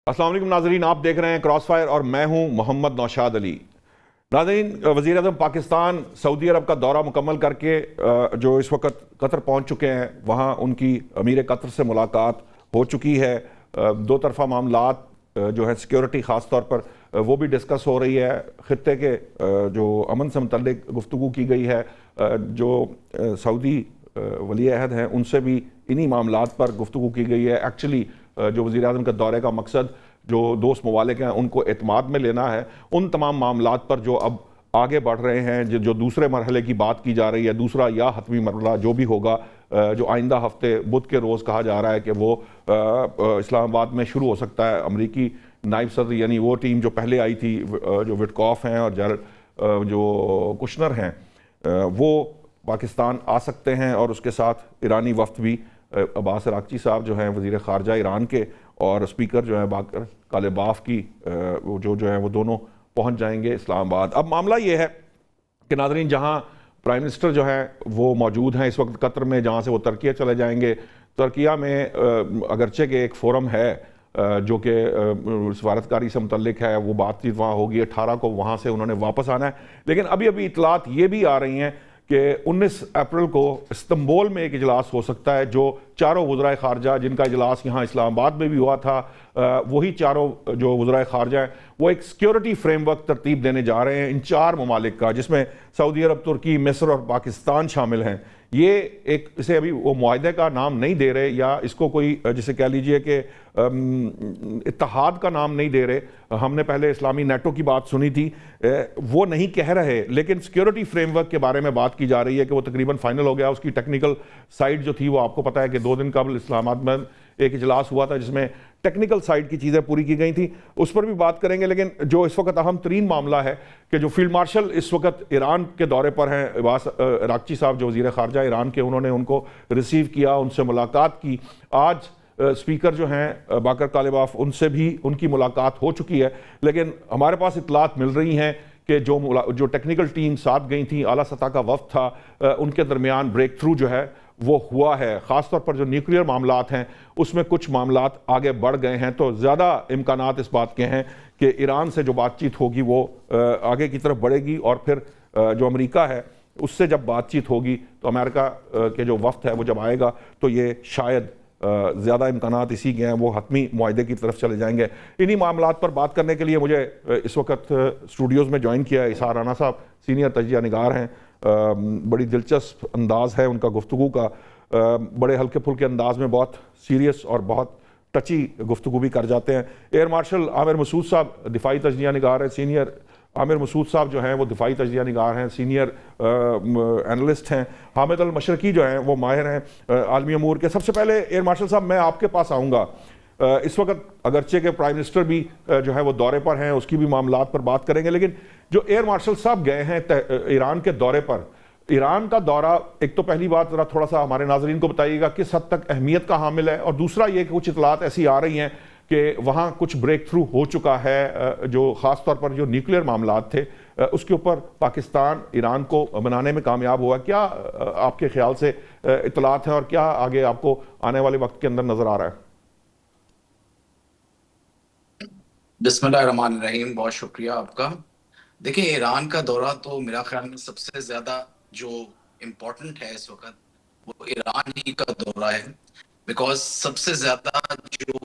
السلام علیکم ناظرین، آپ دیکھ رہے ہیں کراس فائر اور میں ہوں محمد نوشاد علی۔ ناظرین، وزیر اعظم پاکستان سعودی عرب کا دورہ مکمل کر کے جو اس وقت قطر پہنچ چکے ہیں، وہاں ان کی امیر قطر سے ملاقات ہو چکی ہے۔ دو طرفہ معاملات جو ہے سیکیورٹی خاص طور پر وہ بھی ڈسکس ہو رہی ہے۔ خطے کے جو امن سے متعلق گفتگو کی گئی ہے، جو سعودی ولی عہد ہیں ان سے بھی انہی معاملات پر گفتگو کی گئی ہے۔ ایکچولی جو وزیر اعظم کے دورے کا مقصد جو دوست ممالک ہیں ان کو اعتماد میں لینا ہے، ان تمام معاملات پر جو اب آگے بڑھ رہے ہیں، جو دوسرے مرحلے کی بات کی جا رہی ہے، دوسرا یا حتمی مرحلہ جو بھی ہوگا، جو آئندہ ہفتے بدھ کے روز کہا جا رہا ہے کہ وہ اسلام آباد میں شروع ہو سکتا ہے۔ امریکی نائب صدر یعنی وہ ٹیم جو پہلے آئی تھی، جو وٹکاف ہیں اور جو کشنر ہیں، وہ پاکستان آ سکتے ہیں، اور اس کے ساتھ ایرانی وفد بھی، عباس عراقچی صاحب جو ہیں وزیر خارجہ ایران کے، اور اسپیکر جو ہیں باقر کالباف کی، جو ہیں وہ دونوں پہنچ جائیں گے اسلام آباد۔ اب معاملہ یہ ہے کہ ناظرین، جہاں پرائم منسٹر جو ہیں وہ موجود ہیں اس وقت قطر میں، جہاں سے وہ ترکیہ چلے جائیں گے، ترکیہ میں اگرچہ کہ ایک فورم ہے جو کہ سفارتکاری سے متعلق ہے، وہ بات چیت وہاں ہوگی، 18 کو وہاں سے انہوں نے واپس آنا ہے، لیکن ابھی اطلاعات یہ بھی آ رہی ہیں کہ 19 اپریل کو استنبول میں ایک اجلاس ہو سکتا ہے، جو چاروں وزرائے خارجہ، جن کا اجلاس یہاں اسلام آباد میں بھی ہوا تھا، وہی چاروں جو وزرائے خارجہ ہیں، وہ ایک سیکیورٹی فریم ورک ترتیب دینے جا رہے ہیں ان 4 ممالک کا، جس میں سعودی عرب، ترکی، مصر اور پاکستان شامل ہیں۔ یہ ایک، اسے ابھی وہ معاہدے کا نام نہیں دے رہے، یا اس کو کوئی جسے کہہ لیجئے کہ اتحاد کا نام نہیں دے رہے۔ ہم نے پہلے اسلامی نیٹو کی بات سنی تھی، وہ نہیں کہہ رہے، لیکن سیکیورٹی فریم ورک کے بارے میں بات کی جا رہی ہے کہ وہ تقریباً فائنل ہو گیا۔ اس کی ٹیکنیکل سائٹ جو تھی، وہ آپ کو پتہ ہے کہ 2 دن قبل اسلام آباد میں ایک اجلاس ہوا تھا جس میں ٹیکنیکل سائٹ کی چیزیں پوری کی گئی تھیں، اس پر بھی بات کریں گے۔ لیکن جو اس وقت اہم ترین معاملہ ہے کہ جو فیلڈ مارشل اس وقت ایران کے دورے پر ہیں، عباس عراقچی صاحب جو وزیر خارجہ ایران کے، انہوں نے ان کو ریسیو کیا، ان سے ملاقات کی۔ آج اسپیکر جو ہیں باقر کالباف، ان سے بھی ان کی ملاقات ہو چکی ہے، لیکن ہمارے پاس اطلاعات مل رہی ہیں کہ جو ٹیکنیکل ٹیم ساتھ گئی تھیں، اعلیٰ سطح کا وفد تھا، ان کے درمیان بریک تھرو جو ہے وہ ہوا ہے۔ خاص طور پر جو نیوکلیئر معاملات ہیں اس میں کچھ معاملات آگے بڑھ گئے ہیں، تو زیادہ امکانات اس بات کے ہیں کہ ایران سے جو بات چیت ہوگی وہ آگے کی طرف بڑھے گی، اور پھر جو امریکہ ہے اس سے جب بات چیت ہوگی تو امریکہ کے جو وفد ہے وہ جب آئے گا تو یہ شاید زیادہ امکانات اسی کے ہیں، وہ حتمی معاہدے کی طرف چلے جائیں گے۔ انہی معاملات پر بات کرنے کے لیے مجھے اس وقت اسٹوڈیوز میں جوائن کیا ہے اسحار رانا صاحب، سینئر تجزیہ نگار ہیں۔ بڑی دلچسپ انداز ہے ان کا گفتگو کا، بڑے ہلکے پھلکے انداز میں بہت سیریس اور بہت ٹچی گفتگو بھی کر جاتے ہیں۔ ایئر مارشل عامر مسعود صاحب دفاعی تجزیہ نگار ہیں، سینئر عامر مسعود صاحب جو ہیں وہ دفاعی تجزیہ نگار ہیں، سینئر اینالسٹ ہیں۔ حامد المشرقی جو ہیں وہ ماہر ہیں عالمی امور کے۔ سب سے پہلے ایئر مارشل صاحب، میں آپ کے پاس آؤں گا۔ اس وقت اگرچہ کہ پرائم منسٹر بھی جو ہے وہ دورے پر ہیں، اس کی بھی معاملات پر بات کریں گے، لیکن جو ایئر مارشل صاحب گئے ہیں ایران کے دورے پر، ایران کا دورہ، ایک تو پہلی بات ذرا تھوڑا سا ہمارے ناظرین کو بتائیے گا کس حد تک اہمیت کا حامل ہے، اور دوسرا یہ کہ کچھ اطلاعات ایسی آ رہی ہیں کہ وہاں کچھ بریک تھرو ہو چکا ہے، جو خاص طور پر جو نیوکلیئر معاملات تھے اس کے اوپر پاکستان ایران کو بنانے میں کامیاب ہوا۔ کیا آپ کے خیال سے اطلاعات ہیں، اور کیا آگے آپ کو آنے والے وقت کے اندر نظر آ رہا ہے؟ بسم اللہ الرحمن الرحیم، بہت شکریہ آپ کا۔ دیکھیں، ایران کا دورہ تو میرا خیال میں سب سے زیادہ جو امپورٹنٹ ہے اس وقت وہ ایران ہی کا دورہ ہے، بیکاز سب سے زیادہ جو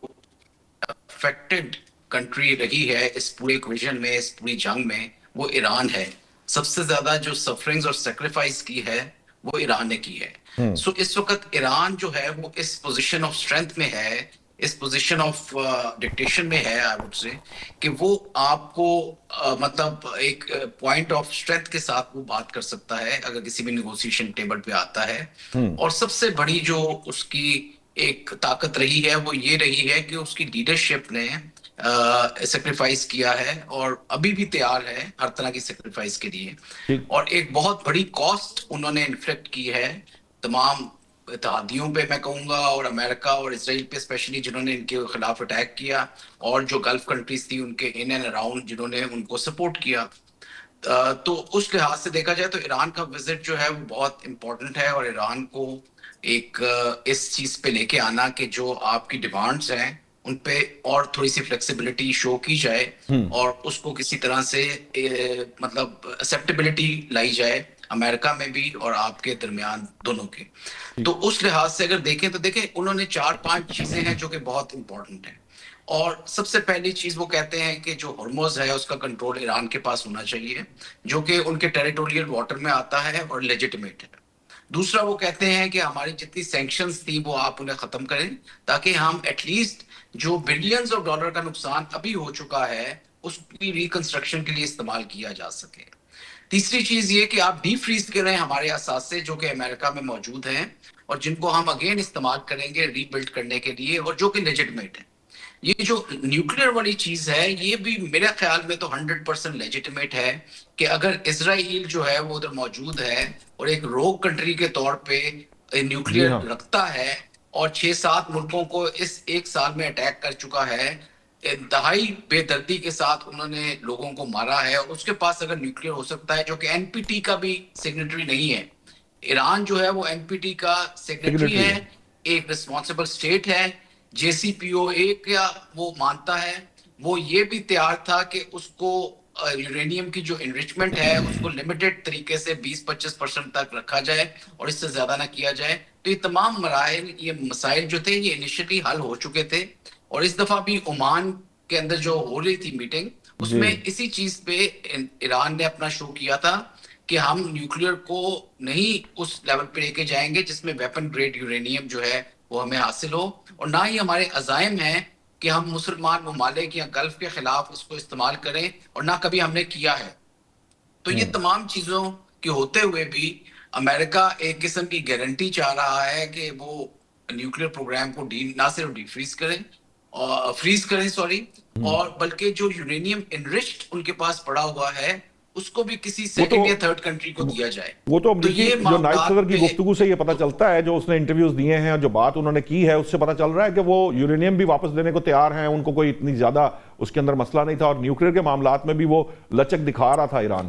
افیکٹڈ کنٹری رہی ہے اس پورے ایکویژن میں، اس پوری جنگ میں، وہ ایران ہے۔ سب سے زیادہ جو سفرنگز اور سیکریفائس کی ہے وہ ایران نے کی ہے۔ سو اس وقت ایران جو ہے وہ اس پوزیشن آف اسٹرینتھ میں ہے، اس پوزیشن آف ڈکٹیشن میں ہے، آئی وڈ سے، کہ وہ آپ کو مطلب ایک پوائنٹ آف اسٹرینتھ کے ساتھ وہ بات کر سکتا ہے اگر کسی بھی نیگوسیشن ٹیبل پہ آتا ہے۔ اور سب سے بڑی جو اس کی ایک طاقت رہی ہے وہ یہ رہی ہے کہ اس کی لیڈرشپ نے سیکریفائس کیا ہے، اور ابھی بھی تیار ہے ہر طرح کی سیکریفائس کے لیے، اور ایک بہت بڑی کاسٹ انہوں نے انفلیکٹ کی ہے تمام اتحادیوں پہ، میں کہوں گا، اور امریکہ اور اسرائیل پہ اسپیشلی، جنہوں نے ان کے خلاف اٹیک کیا، اور جو گلف کنٹریز تھی ان کے ان اینڈ اراؤنڈ جنہوں نے ان کو سپورٹ کیا۔ تو اس لحاظ سے دیکھا جائے تو ایران کا وزٹ جو ہے وہ بہت امپورٹنٹ ہے، اور ایران کو ایک اس چیز پہ لے کے آنا کہ جو آپ کی ڈیمانڈز ہیں ان پہ اور تھوڑی سی فلیکسیبلٹی شو کی جائے اور اس کو کسی طرح سے مطلب ایکسیپٹیبلٹی لائی جائے امریکہ میں بھی اور آپ کے درمیان دونوں کے. تو اس لحاظ سے اگر دیکھیں تو دیکھیں انہوں نے 4-5 چیزیں ہیں جو کہ بہت امپورٹنٹ ہیں. اور سب سے پہلی چیز وہ کہتے ہیں کہ جو ہرمز ہے اس کا کنٹرول ایران کے پاس ہونا چاہیے جو کہ ان کے ٹیریٹوریل واٹر میں آتا ہے اور لیجیٹمیٹ ہے. دوسرا وہ کہتے ہیں کہ ہماری جتنی سینکشنز تھی وہ آپ انہیں ختم کریں تاکہ ہم ایٹ لیسٹ جو بلینز آف ڈالر کا نقصان ابھی ہو چکا ہے اس کی ریکنسٹرکشن کے لیے استعمال کیا جا سکے. تیسری چیز یہ کہ آپ ڈی فریز کریں ہمارے اثاثے جو کہ امریکہ میں موجود ہیں اور جن کو ہم اگین استعمال کریں گے ری بلڈ کرنے کے لیے اور جو کہ لیجٹمیٹ ہے. یہ جو نیوکلیر والی چیز ہے یہ بھی میرے خیال میں تو 100% لیجٹمیٹ ہے کہ اگر اسرائیل جو ہے وہ ادھر موجود ہے اور ایک روگ کنٹری کے طور پہ جی نیوکلیر ہاں رکھتا ہے اور 6-7 ملکوں کو اس ایک سال میں اٹیک کر چکا ہے, انتہائی بے دردی کے ساتھ انہوں نے لوگوں کو مارا ہے, اور اس کے پاس اگر نیوکلیر ہو سکتا ہے جو کہ این پی ٹی کا بھی سگنیٹری نہیں ہے. ایران جو ہے وہ این پی ٹی کا سگنیٹری سیکرٹری ہے, ہے. ایک رسپانسبل اسٹیٹ ہے, جے سی پی او اے کا وہ مانتا ہے. وہ یہ بھی تیار تھا کہ اس کو یورینیم کی جو انریچمنٹ ہے اس کو لمیٹڈ طریقے سے 20-25% تک رکھا جائے اور اس سے زیادہ نہ کیا جائے. تو یہ تمام مراحل یہ مسائل جو تھے یہ انیشلی حل ہو چکے تھے, اور اس دفعہ بھی عمان کے اندر جو ہو رہی تھی میٹنگ اس جی میں اسی چیز پہ ایران نے اپنا شو کیا تھا کہ ہم نیوکلیر کو نہیں اس لیول پہ لے کے جائیں گے جس میں ویپن گریڈ یورینیم جو ہے وہ ہمیں حاصل ہو, اور نہ ہی ہمارے عزائم ہیں کہ ہم مسلمان ممالک یا گلف کے خلاف اس کو استعمال کریں, اور نہ کبھی ہم نے کیا ہے. تو یہ تمام چیزوں کے ہوتے ہوئے بھی امریکہ ایک قسم کی گارنٹی چاہ رہا ہے کہ وہ نیوکلیر پروگرام کو نہ صرف ڈی فریز کریں اور فریز کریں اور بلکہ جو یورینیم انرچڈ ان کے پاس پڑا ہوا ہے اس کو بھی کسی وہ تو سیکنڈ یا تھرڈ کنٹری کو دیا جائے. وہ تو تو امریکی یہ جو نائب صدر معاملات کی پہ گفتگو سے یہ پتہ چلتا ہے, جو اس نے انٹرویوز دیے ہیں اور جو بات انہوں نے کی ہے اس سے پتہ چل رہا ہے کہ وہ یورینیم بھی واپس دینے کو تیار ہیں, ان کو کوئی اتنی زیادہ اس کے اندر مسئلہ نہیں تھا, اور نیوکلیر کے معاملات میں بھی وہ لچک دکھا رہا تھا ایران.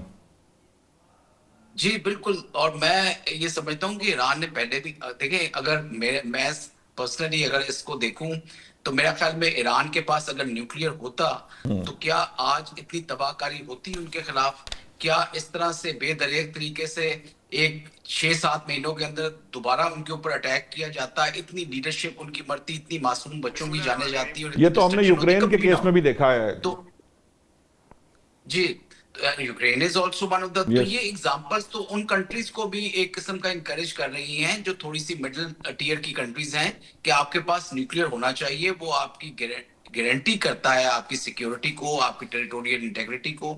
جی بالکل, اور میں یہ سمجھتا ہوں کہ ایران نے پہلے بھی دیکھیں, اگر میں پرسنلی اگر اس کو دیکھوں تو میرا خیال میں ایران کے پاس اگر نیوکلیر ہوتا تو کیا آج اتنی تباہ کاری ہوتی ان کے خلاف, کیا اس طرح سے بے دریغ طریقے سے ایک 6-7 مہینوں کے اندر دوبارہ ان کے اوپر اٹیک کیا جاتا, اتنی لیڈرشپ ان کی مرتی, اتنی معصوم بچوں کی جانے جاتی اور یہ اتنی تو ہم نے ڈسٹرکشن ہوتی یوکرین کے کبھی بھی نہ کیس میں ہو. بھی دیکھا ہے. تو جی Ukraine is also one of the, تو یس یہ ایگزامپلس تو ان کنٹریز کو بھی ایک قسم کا انکریج کر رہی ہیں جو تھوڑی سی مڈل ٹیئر کی کنٹریز ہیں کہ آپ کے پاس نیوکلیر ہونا چاہیے, وہ آپ کی گارنٹی کرتا ہے آپ کی سیکیورٹی کو, آپ کی ٹیریٹوریل انٹیگریٹی کو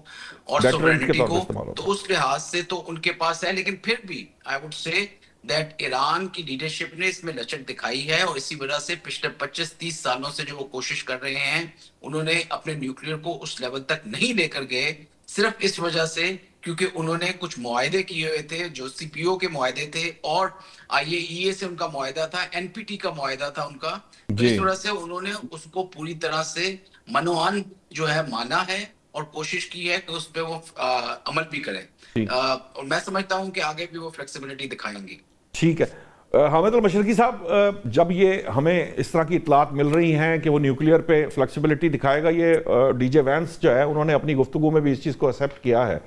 اور ڈیٹرنٹ کے سوورینٹی طور پہ کو. استعمال ہوتا تو ہے. اس لحاظ سے تو ان کے پاس ہے, لیکن پھر بھی I would say that Iran کی لیڈرشپ نے اس میں لچک دکھائی ہے, اور اسی وجہ سے پچھلے 25-30 سالوں سے جو وہ کوشش کر رہے ہیں انہوں نے اپنے نیوکلیر کو اس لیول تک نہیں لے کر گئے, صرف اس وجہ سے کیونکہ انہوں نے کچھ معاہدے کیے ہوئے تھے جو سی پی او کے معاہدے تھے, اور آئی اے ای اے سے ان کا معاہدہ تھا, این پی ٹی کا معاہدہ تھا ان کا. تو جی اس وجہ سے انہوں نے اس کو پوری طرح سے منوان جو ہے مانا ہے اور کوشش کی ہے کہ اس پہ وہ عمل بھی کریں, ٹھیک اور میں سمجھتا ہوں کہ آگے بھی وہ فلیکسیبلٹی دکھائیں گی. ٹھیک ہے. حامد المشرقی صاحب, جب یہ ہمیں اس طرح کی اطلاعات مل رہی ہیں کہ وہ نیوکلیر پہ فلیکسیبلٹی دکھائے گا, یہ ڈی جے وینس جو ہے انہوں نے اپنی گفتگو میں بھی اس چیز کو ایکسیپٹ کیا ہے.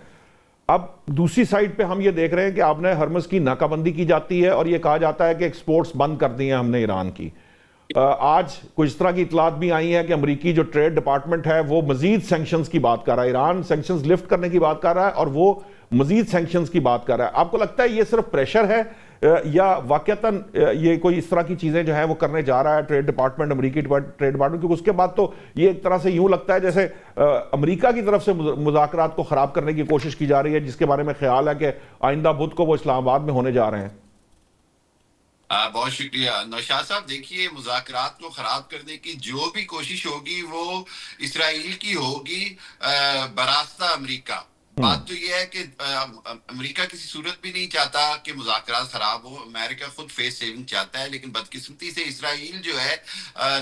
اب دوسری سائڈ پہ ہم یہ دیکھ رہے ہیں کہ آپ نے ہرمز کی ناکہ بندی کی جاتی ہے اور یہ کہا جاتا ہے کہ ایکسپورٹس بند کر دی ہیں ہم نے ایران کی. آج کچھ اس طرح کی اطلاعات بھی آئی ہیں کہ امریکی جو ٹریڈ ڈپارٹمنٹ ہے وہ مزید سینکشنز کی بات کر رہا ہے, ایران سینکشنز لفٹ کرنے کی بات کر رہا ہے اور وہ مزید سینکشنز کی بات کر رہا ہے. آپ کو لگتا ہے یہ صرف پریشر ہے یا واقعتاً یہ کوئی اس طرح کی چیزیں جو ہیں وہ کرنے جا رہا ہے ٹریڈ ڈپارٹمنٹ, امریکی ٹریڈ ڈپارٹمنٹ, کیونکہ اس کے بعد تو یہ ایک طرح سے یوں لگتا ہے جیسے امریکہ کی طرف سے مذاکرات کو خراب کرنے کی کوشش کی جا رہی ہے, جس کے بارے میں خیال ہے کہ آئندہ بدھ کو وہ اسلام آباد میں ہونے جا رہے ہیں. بہت شکریہ نوشاد صاحب. دیکھیے, مذاکرات کو خراب کرنے کی جو بھی کوشش ہوگی وہ اسرائیل کی ہوگی براستہ امریکہ. بات تو یہ ہے کہ امریکہ کسی صورت بھی نہیں چاہتا کہ مذاکرات خراب ہو. امریکہ خود فیس سیونگ چاہتا ہے، لیکن بدقسمتی سے اسرائیل جو ہے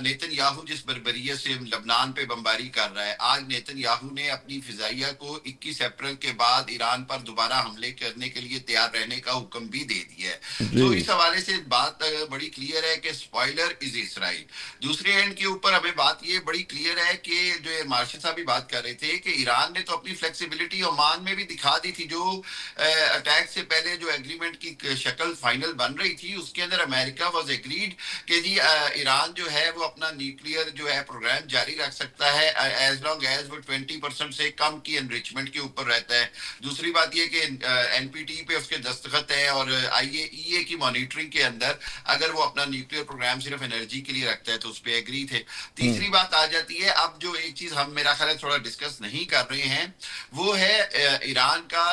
نیتن یاہو جس بربریت سے لبنان پہ بمباری کر رہا ہے، آج نیتن یاہو نے اپنی فضائیہ کو 21 اپریل کے بعد ایران پر دوبارہ حملے کرنے کے لیے تیار رہنے کا حکم بھی دے دیا ہے. تو اس حوالے سے بات بڑی کلیئر ہے کہ اسپوائلر از اسرائیل. دوسرے اینڈ کے اوپر ہمیں بات یہ بڑی کلیئر ہے کہ جو مارشل صاحب بھی بات کر رہے تھے کہ ایران نے تو اپنی فلیکسیبلٹی عمان میں بھی دکھا دی تھی. جو اٹیک سے پہلے جو ایگریمنٹ کی شکل فائنل بن رہی تھی اس کے اندر امریکہ واز ایگریڈ کہ جی ایران جو ہے وہ اپنا نیوکلیئر جو ہے پروگرام جاری رکھ سکتا ہے ایز لانگ ایز وہ 20% سے کم کی انریچمنٹ کے اوپر رہتا ہے. دوسری بات یہ کہ این پی ٹی پہ اس کے دستخط ہیں اور آئی اے کی مانیٹرنگ کے اندر اگر وہ اپنا نیوکلیئر پروگرام صرف انرجی کے لیے رکھتا ہے تو اس پہ ایگری تھے. تیسری بات آ جاتی ہے اب جو ایک چیز ہم میرا خیال ہے تھوڑا ڈسکس نہیں کر رہے ہیں، وہ ہے ایران کا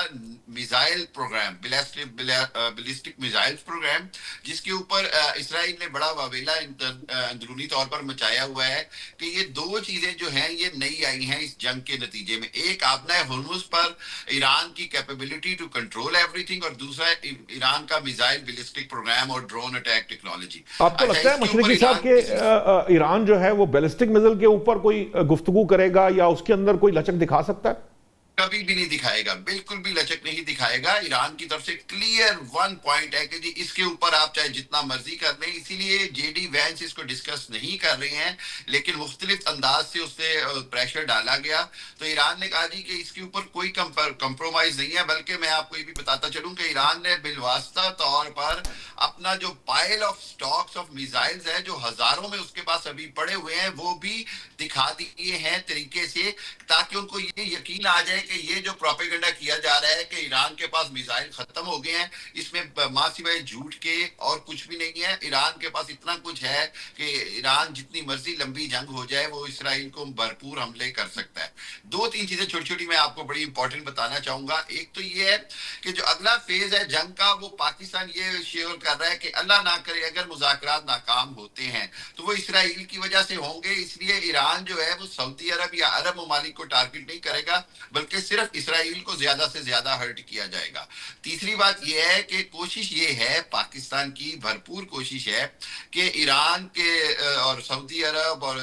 missile programme, ballistic missile programme, جس کے اوپر اسرائیل نے بڑا واویلا اندرونی طور پر مچایا ہوا ہے کہ یہ دو چیزیں جو ہیں یہ نئی آئی ہیں اس جنگ کے نتیجے میں. ایک آبنہ ہرمز پر ایران کی capability to control everything, اور دوسرا ایران کا میزائل بیلسٹک پروگرام اور ڈرون اٹیک ٹیکنالوجی. آپ کو لگتا ہے مشرقی صاحب کہ ایران جو ہے وہ بیلسٹک میزائل کے اوپر کوئی گفتگو کرے گا یا اس کے اندر کوئی لچک دکھا سکتا ہے؟ کبھی بھی نہیں دکھائے گا، بالکل بھی لچک نہیں دکھائے گا. ایران کی طرف سے کلیئر ون پوائنٹ ہے کہ جی اس کے اوپر آپ چاہے جتنا مرضی کر لیں. اسی لیے جے ڈی وینس اس کو ڈسکس نہیں کر رہے ہیں، لیکن مختلف انداز سے اس سے پریشر ڈالا گیا. تو ایران نے کہا جی کہ اس کے اوپر کوئی کمپرومائز نہیں ہے، بلکہ میں آپ کو یہ بھی بتاتا چلوں کہ ایران نے بالواسطہ طور پر اپنا جو pile of stocks of missiles ہے جو ہزاروں میں اس کے پاس ابھی پڑے ہوئے ہیں وہ بھی دکھا دیے ہیں طریقے سے، تاکہ ان کو یہ یقین آ جائے کہ یہ جو پروپیگنڈا کیا جا رہا ہے کہ ایران کے پاس میزائل ختم ہو گئے ہیں، اس میں ماں سوائے جھوٹ کے اور کچھ بھی نہیں ہے. ایران کے پاس اتنا کچھ ہے کہ ایران جتنی مرضی لمبی جنگ ہو جائے وہ اسرائیل کو بھرپور حملے کر سکتا ہے. دو تین چیزیں چھوٹی چھوٹی میں آپ کو بڑی امپورٹنٹ بتانا چاہوں گا. ایک تو یہ ہے کہ جو اگلا فیز ہے جنگ کا وہ پاکستان یہ شیئر کر رہا ہے کہ اللہ نہ کرے اگر مذاکرات ناکام ہوتے ہیں تو وہ اسرائیل کی وجہ سے ہوں گے. اس لیے ایران جو ہے وہ سعودی عرب یا عرب ممالک کو ٹارگٹ نہیں کرے گا، بلکہ صرف اسرائیل کو زیادہ سے زیادہ ہرٹ کیا جائے گا. تیسری بات یہ ہے کہ کوشش یہ ہے، پاکستان کی بھرپور کوشش ہے کہ ایران کے اور سعودی عرب اور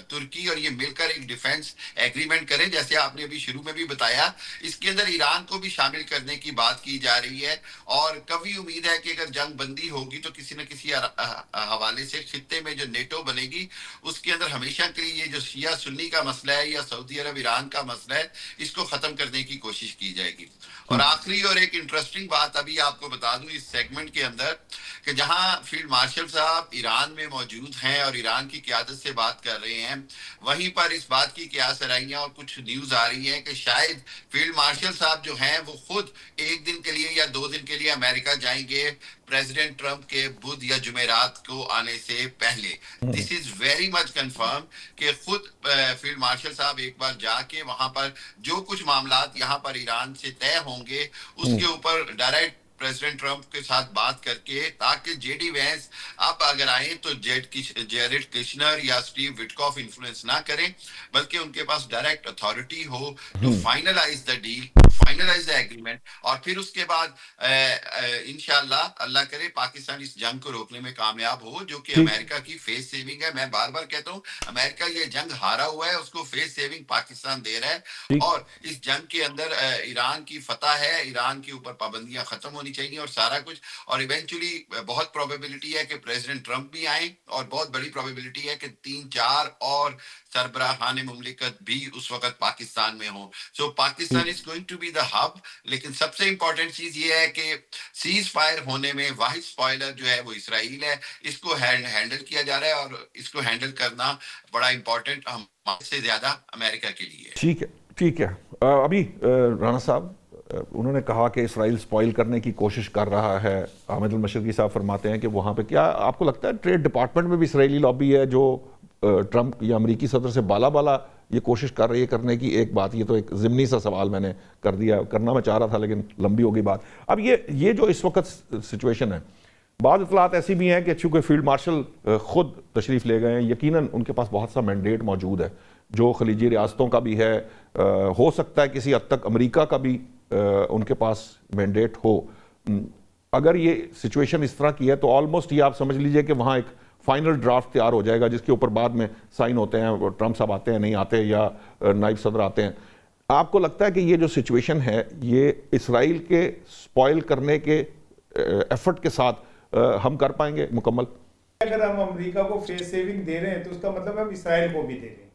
ترکی اور یہ مل کر ایک ڈیفنس ایگریمنٹ کریں، جیسے آپ نے ابھی شروع میں بھی بتایا. اس کے اندر ایران کو بھی شامل کرنے کی بات کی جا رہی ہے، اور کبھی امید ہے کہ اگر جنگ بندی ہوگی تو کسی نہ کسی حوالے سے خطے میں جو نیٹو بنے گی اس کے اندر ہمیشہ کے لیے یہ جو شیعہ سنی کا مسئلہ ہے یا سعودی عرب ایران کا مسئلہ ہے اس کو ختم کرنے کی کوشش کی جائے گی. اور آخری اور ایک انٹرسٹنگ بات ابھی آپ کو بتا دوں اس سیگمنٹ کے اندر کہ جہاں فیلڈ مارشل صاحب ایران میں موجود ہیں اور ایران کی قیادت سے بات کر رہے ہیں، وہیں پر اس بات کی قیاس رائیاں اور کچھ نیوز آ رہی ہے کہ شاید فیلڈ مارشل صاحب جو ہیں وہ خود ایک دن کے لیے یا 2 دن کے لیے امریکہ جائیں گے پریزیڈنٹ ٹرمپ کے بدھ یا جمعرات کو آنے سے پہلے. دس از ویری مچ کنفرم کہ خود فیلڈ مارشل صاحب ایک بار جا کے وہاں پر جو کچھ معاملات یہاں پر ایران سے طے ہوں گے اس کے اوپر ڈائریکٹ پریزیڈنٹ ٹرمپ کے ساتھ بات کر کے، تاکہ جے ڈی وینس اب اگر آئیں تو جیریڈ کشنر یا سٹیو وٹکاف انفلوئنس نہ کریں، بلکہ ان کے پاس ڈائریکٹ اتھارٹی ہو to finalize the deal, finalize the agreement. اور پھر اس کے بعد انشاءاللہ اللہ کرے پاکستان اس جنگ کو روکنے میں کامیاب ہو، جو کہ امریکہ کی فیس سیونگ ہے. میں بار بار کہتا ہوں امریکہ یہ جنگ ہارا ہوا ہے، اس کو فیس سیونگ پاکستان دے رہا ہے، اور اس جنگ کے اندر ایران کی فتح ہے، ایران کے اوپر پابندیاں ختم ہونی چاہیے اور سارا کچھ. اور ایونچولی بہت پروبیبلٹی ہے کہ پریزیڈنٹ ٹرمپ بھی آئیں، اور بہت بڑی پروبیبلٹی ہے کہ 3-4 اور سربراہان مملکت بھی اس وقت پاکستان میں ہوں. So Pakistan is going to be the hub. لیکن سب سے امپورٹنٹ چیز یہ ہے کہ سیز فائر ہونے میں واحد اسپوائلر جو ہے وہ اسرائیل ہے. اس کو ہینڈل کیا جا رہا ہے، اور اس کو ہینڈل کرنا بڑا امپورٹنٹ ہمارے سے زیادہ امریکہ کے لیے. ٹھیک ہے ٹھیک ہے. ابھی رانا صاحب انہوں نے کہا کہ اسرائیل سپوائل کرنے کی کوشش کر رہا ہے. حامد المشرقی صاحب فرماتے ہیں کہ وہاں پہ کیا آپ کو لگتا ہے ٹریڈ ڈپارٹمنٹ میں بھی اسرائیلی لابی ہے جو ٹرمپ یا امریکی صدر سے بالا یہ کوشش کر رہی ہے کرنے کی؟ ایک بات یہ تو ایک ضمنی سا سوال میں نے کر دیا، کرنا میں چاہ رہا تھا لیکن لمبی ہو گئی بات. اب یہ جو اس وقت سچویشن ہے بعض اطلاعات ایسی بھی ہیں کہ چونکہ فیلڈ مارشل خود تشریف لے گئے ہیں، یقیناً ان کے پاس بہت سا مینڈیٹ موجود ہے جو خلیجی ریاستوں کا بھی ہے، ہو سکتا ہے کسی حد تک امریکہ کا بھی ان کے پاس مینڈیٹ ہو۔ اگر یہ سچویشن اس طرح کی ہے تو آلموسٹ یہ آپ سمجھ لیجئے کہ وہاں ایک فائنل ڈرافٹ تیار ہو جائے گا جس کے اوپر بعد میں سائن ہوتے ہیں، ٹرمپ صاحب آتے ہیں نہیں آتے، یا نائب صدر آتے ہیں۔ آپ کو لگتا ہے کہ یہ جو سچویشن ہے یہ اسرائیل کے سپوائل کرنے کے ایفرٹ کے ساتھ ہم کر پائیں گے مکمل؟ اگر ہم امریکہ کو فیس سیونگ دے رہے ہیں تو اس کا مطلب ہم اسرائیل کو بھی دے رہے ہیں،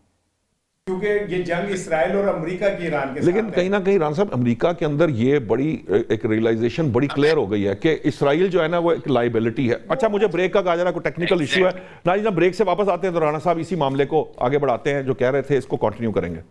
کیونکہ یہ جنگ اسرائیل اور امریکہ کی ایران کے ساتھ ہے۔ لیکن کہیں نہ کہیں ران صاحب امریکہ کے اندر یہ بڑی ایک ریئلائزیشن بڑی کلیئر ہو گئی ہے کہ اسرائیل جو ہے نا وہ ایک لائبلٹی ہے۔ اچھا مجھے بریک کا کہا جا رہا ہے، کوئی ٹیکنیکل ایشو ہے ناظرین، بریک سے واپس آتے ہیں تو رانا صاحب اسی معاملے کو آگے بڑھاتے ہیں، جو کہہ رہے تھے اس کو کنٹینیو کریں گے۔